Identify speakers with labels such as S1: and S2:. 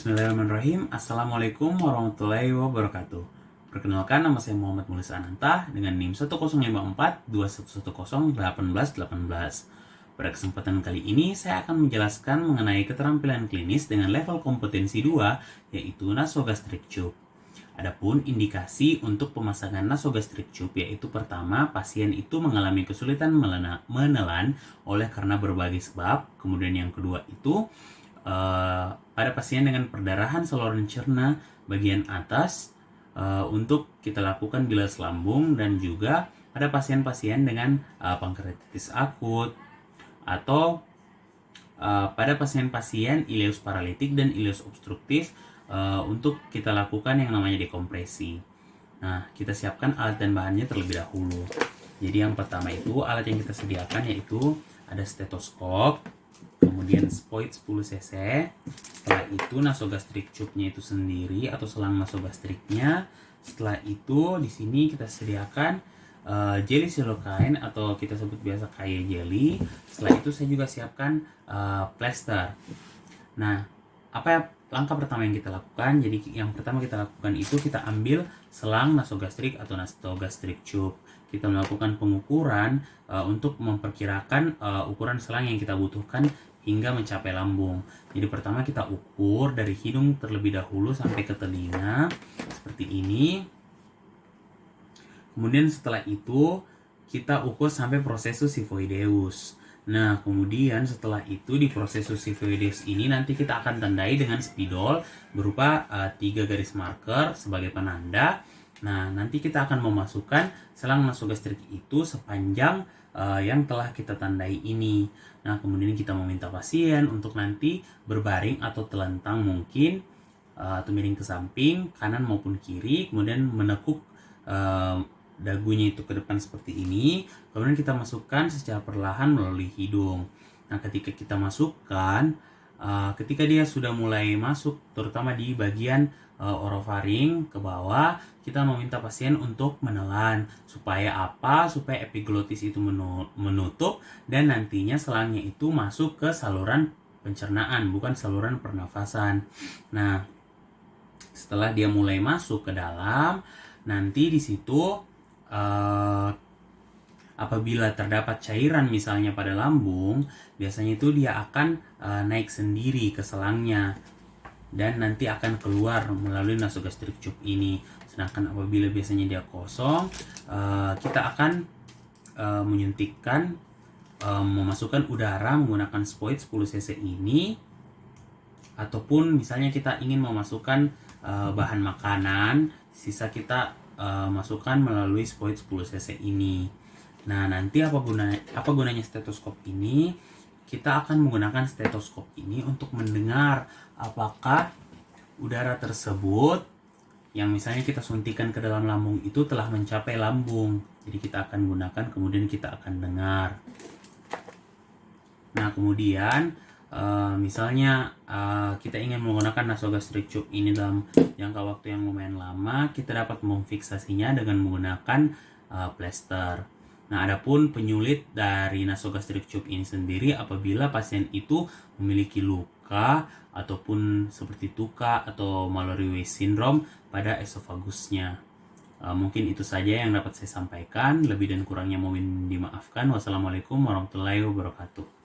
S1: Bismillahirrahmanirrahim. Assalamualaikum warahmatullahi wabarakatuh. Perkenalkan, nama saya Muhammad Mulis Ananta dengan NIM 105421101818. Pada kesempatan kali ini saya akan menjelaskan mengenai keterampilan klinis dengan level kompetensi 2, yaitu nasogastric tube. Adapun indikasi untuk pemasangan nasogastric tube yaitu pertama, pasien itu mengalami kesulitan menelan oleh karena berbagai sebab. Kemudian yang kedua itu pada pasien dengan perdarahan saluran cerna bagian atas, untuk kita lakukan bilas lambung, dan juga pada pasien-pasien dengan pankreatitis akut atau pada pasien-pasien ileus paralitik dan ileus obstruktif, untuk kita lakukan yang namanya dekompresi. Nah, kita siapkan alat dan bahannya terlebih dahulu. Jadi yang pertama itu alat yang kita sediakan yaitu ada stetoskop, kemudian Spoid 10 cc, setelah itu nasogastric tube-nya itu sendiri atau selang nasogastriknya. Setelah itu di sini kita sediakan jelly silokain atau kita sebut biasa kaye jelly. Setelah itu saya juga siapkan plaster. Nah, apa langkah pertama yang kita lakukan? Jadi yang pertama kita lakukan itu kita ambil selang nasogastrik atau nasogastric tube. Kita melakukan pengukuran untuk memperkirakan ukuran selang yang kita butuhkan hingga mencapai lambung. Jadi pertama kita ukur dari hidung terlebih dahulu sampai ke telinga seperti ini. Kemudian setelah itu kita ukur sampai prosesus xiphoideus. Nah, kemudian setelah itu di prosesus xiphoideus ini nanti kita akan tandai dengan spidol berupa 3 garis marker sebagai penanda. Nah, nanti kita akan memasukkan selang nasogastrik itu sepanjang yang telah kita tandai ini. Nah, kemudian kita meminta pasien untuk nanti berbaring atau telentang mungkin, atau miring ke samping, kanan maupun kiri, kemudian menekuk dagunya itu ke depan seperti ini. Kemudian kita masukkan secara perlahan melalui hidung. Nah, ketika kita masukkan, ketika dia sudah mulai masuk, terutama di bagian orofaring ke bawah, kita meminta pasien untuk menelan. Supaya apa? Supaya epiglotis itu menutup dan nantinya selangnya itu masuk ke saluran pencernaan, bukan saluran pernafasan. Nah, setelah dia mulai masuk ke dalam, nanti di situ apabila terdapat cairan misalnya pada lambung, biasanya itu dia akan naik sendiri ke selangnya dan nanti akan keluar melalui nasogastric tube ini. Sedangkan apabila biasanya dia kosong, kita akan menyuntikkan, memasukkan udara menggunakan Spoid 10 cc ini, ataupun misalnya kita ingin memasukkan bahan makanan, sisa kita masukkan melalui Spoid 10 cc ini. Nah, nanti apa gunanya stetoskop ini? Kita akan menggunakan stetoskop ini untuk mendengar apakah udara tersebut yang misalnya kita suntikan ke dalam lambung itu telah mencapai lambung. Jadi kita akan gunakan, kemudian kita akan dengar. Nah, kemudian misalnya kita ingin menggunakan nasogastric tube ini dalam jangka waktu yang lumayan lama, kita dapat memfiksasinya dengan menggunakan plaster. Nah, adapun penyulit dari nasogastric tube ini sendiri apabila pasien itu memiliki luka ataupun seperti tuka atau Mallory-Weiss syndrome pada esofagusnya. Mungkin itu saja yang dapat saya sampaikan. Lebih dan kurangnya mohon dimaafkan. Wassalamualaikum warahmatullahi wabarakatuh.